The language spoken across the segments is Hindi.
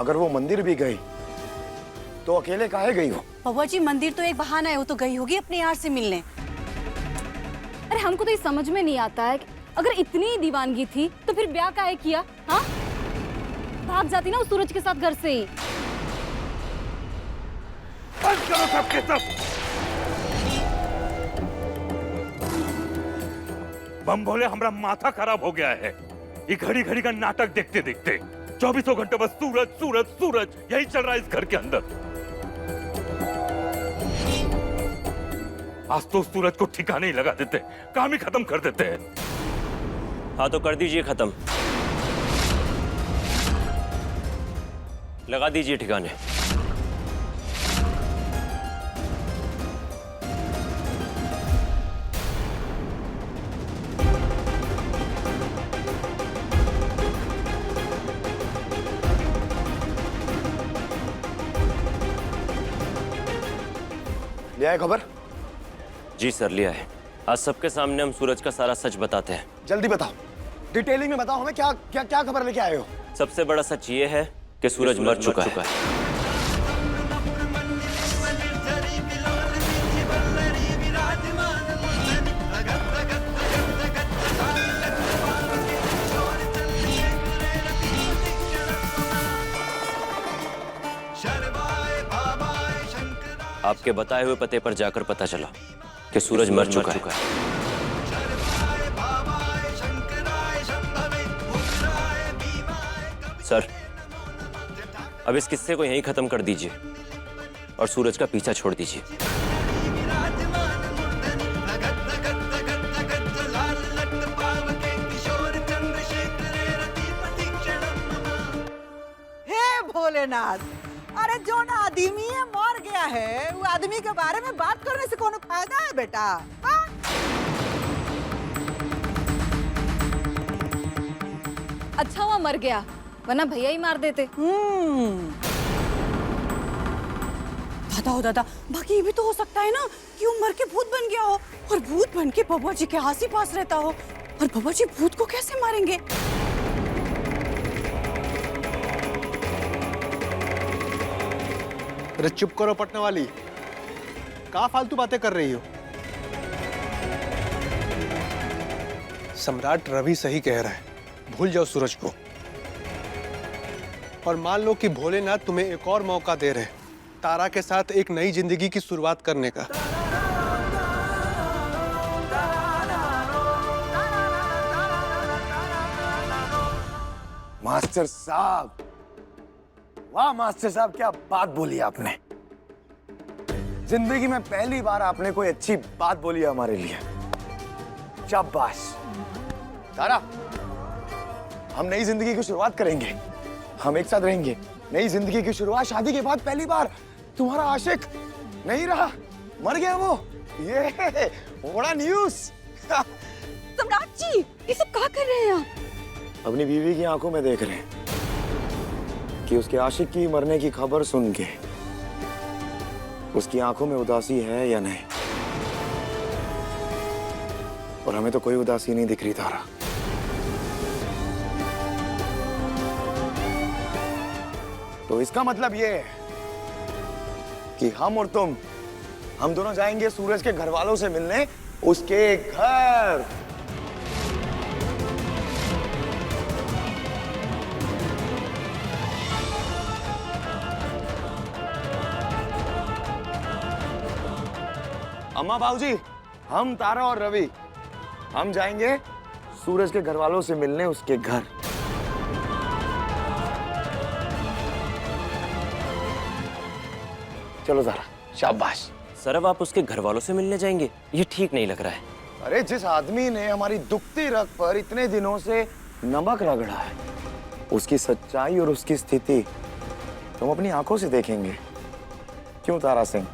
अगर वो मंदिर भी गई तो अकेले काहे गई हो? बबुआ जी, मंदिर तो एक बहाना है, वो तो गई होगी अपने यार से मिलने। अरे हमको तो ये समझ में नहीं आता है कि अगर इतनी ही दीवानगी थी तो फिर ब्याह काहे किया? हाँ, भाग जाती ना उस सूरज के साथ घर से ही। बंद करो सबके सब। बम बोले हमारा माथा खराब हो गया है। ये घड़ी घड़ी का नाटक देखते देखते 24 घंटे बस सूरज सूरज सूरज यही चल रहा है इस घर के अंदर। आज तो सूरज को ठिकाने ही लगा देते, काम ही खत्म कर देते हैं। हाँ तो कर दीजिए खत्म, लगा दीजिए ठिकाने। लिया है खबर? जी सर, लिया है। आज सबके सामने हम सूरज का सारा सच बताते हैं। जल्दी बताओ, डिटेलिंग में बताओ हमें, क्या क्या क्या खबर लेके आए हो? सबसे बड़ा सच ये है कि सूरज मर चुका है। आपके बताए हुए पते पर जाकर पता चला कि सूरज मर चुका है। सर, अब इस किस्से को यहीं खत्म कर दीजिए और सूरज का पीछा छोड़ दीजिए। हे भोलेनाथ, अरे जो ना आदमी है मर गया है, वो आदमी के बारे में बात करने से कोनो फायदा है बेटा? हाँ? अच्छा हुआ मर गया, वरना भैया ही मार देते। दादा हो दादा, बाकी ये भी तो हो सकता है ना कि वो मर के भूत बन गया हो और भूत बन के बबुआ जी के आस ही पास रहता हो, और बबुआ जी भूत को कैसे मारेंगे? अरे चुप करो पटने वाली, कहाँ फालतू बातें कर रही हो? सम्राट रवि सही कह रहा है, भूल जाओ सूरज को और मान लो कि भोलेनाथ तुम्हें एक और मौका दे रहे, तारा के साथ एक नई जिंदगी की शुरुआत करने का। मास्टर साहब, वाह मास्टर साहब, क्या बात बोली आपने। जिंदगी में पहली बार आपने कोई अच्छी बात बोली हमारे लिए। शाबाश। तारा, हम नई जिंदगी की शुरुआत करेंगे, हम एक साथ रहेंगे। नई जिंदगी की शुरुआत शादी के बाद पहली बार। तुम्हारा आशिक नहीं रहा, मर गया वो। ये बड़ा न्यूज़। सम्राट जी, ये सब क्या कर रहे हैं आप? अपनी बीवी की आंखों में देख रहे हैं कि उसके आशिक की मरने की खबर सुन के उसकी आंखों में उदासी है या नहीं। और हमें तो कोई उदासी नहीं दिख रही तारा। तो इसका मतलब ये है कि हम और तुम, हम दोनों जाएंगे सूरज के घर वालों से मिलने उसके घर। अम्मा, बाबूजी, हम तारा और रवि, हम जाएंगे सूरज के घर वालों से मिलने उसके घर। चलो तारा, शाबाश। सर, अब आप उसके घर वालों से मिलने जाएंगे? ये ठीक नहीं लग रहा है। अरे जिस आदमी ने हमारी दुखती रग पर इतने दिनों से नमक रगड़ा है, उसकी सच्चाई और उसकी स्थिति तुम अपनी आंखों से देखेंगे। क्यों तारा सिंह,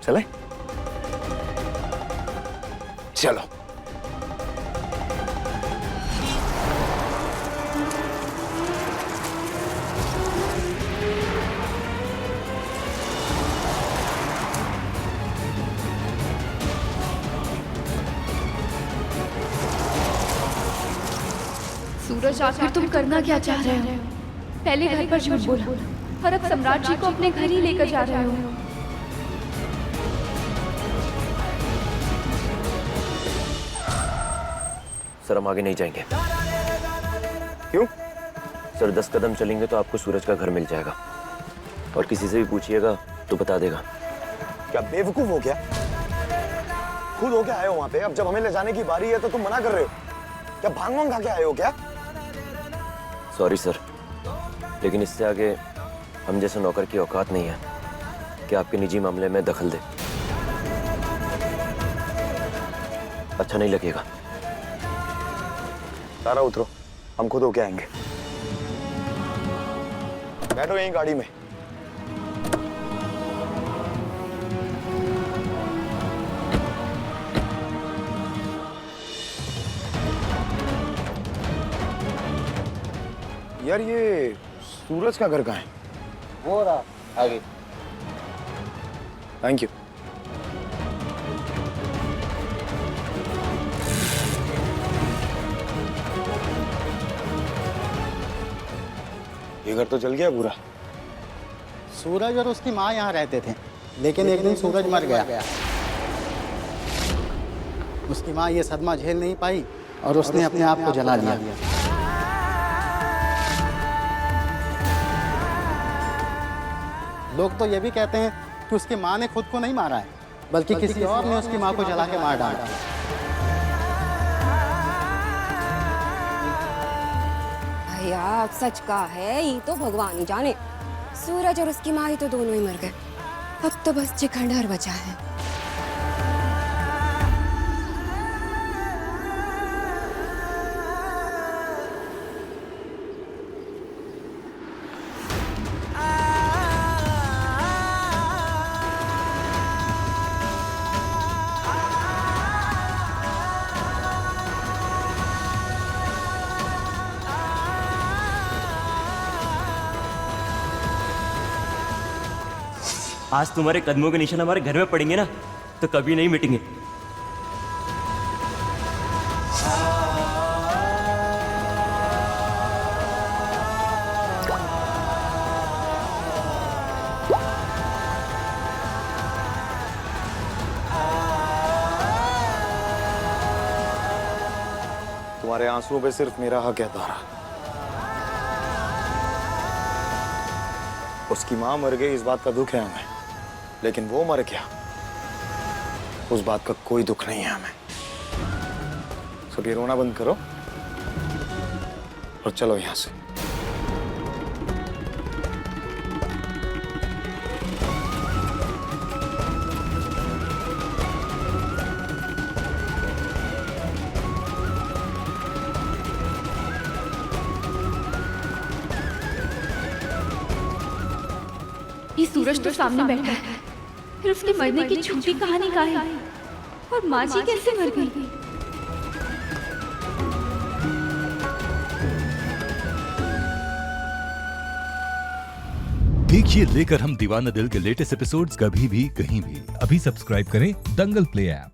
चले? चलो। सूरज, आखिर तुम करना क्या चाह रहे हो? पहले घर पर झूठ बोला और अब सम्राट जी को अपने घर ही लेकर जा रहे हो। सर हम आगे नहीं जाएंगे। क्यों? सर 10 कदम चलेंगे तो आपको सूरज का घर मिल जाएगा, और किसी से भी पूछिएगा तो बता देगा। क्या बेवकूफ हो क्या? खुद होके आए हो वहां पे, अब जब हमें ले जाने की बारी है तो तुम मना कर रहे हो? क्या भांग वांग खा के आए हो क्या? सॉरी सर, लेकिन इससे आगे हम जैसे नौकर की औकात नहीं है कि आपके निजी मामले में दखल दे। अच्छा नहीं लगेगा। तारा उतरो, हम खुद होके आएंगे। बैठो यहीं गाड़ी में। यार ये सूरज का घर कहाँ है? वो रहा आगे। Thank you. ये घर तो जल गया पूरा। सूरज और उसकी माँ यहाँ रहते थे, लेकिन एक दिन सूरज मर गया। उसकी माँ ये सदमा झेल नहीं पाई और उसने अपने आप को जला लिया। लोग तो ये भी कहते हैं कि उसकी माँ ने खुद को नहीं मारा है, बल्कि किसी और ने उसकी माँ को जला के मार डाला। भैया सच का है, ये तो भगवान ही जाने। सूरज और उसकी माँ ही तो दोनों ही मर गए। अब तो बस चिखंडर बचा है। आज तुम्हारे कदमों के निशान हमारे घर में पड़ेंगे ना, तो कभी नहीं मिटेंगे। तुम्हारे आंसुओं पे सिर्फ मेरा हक है तारा। उसकी माँ मर गई इस बात का दुख है हमें, लेकिन वो मर गया उस बात का कोई दुख नहीं है हमें। सब ये रोना बंद करो और चलो यहां से। ये सूरज तो सामने बैठा है, फिर उसके मरने की झूठी कहानी का है, और माँ जी कैसे मर गई? देखिए लेकर हम दीवाना दिल के लेटेस्ट एपिसोड्स कभी भी कहीं भी। अभी सब्सक्राइब करें दंगल प्ले ऐप।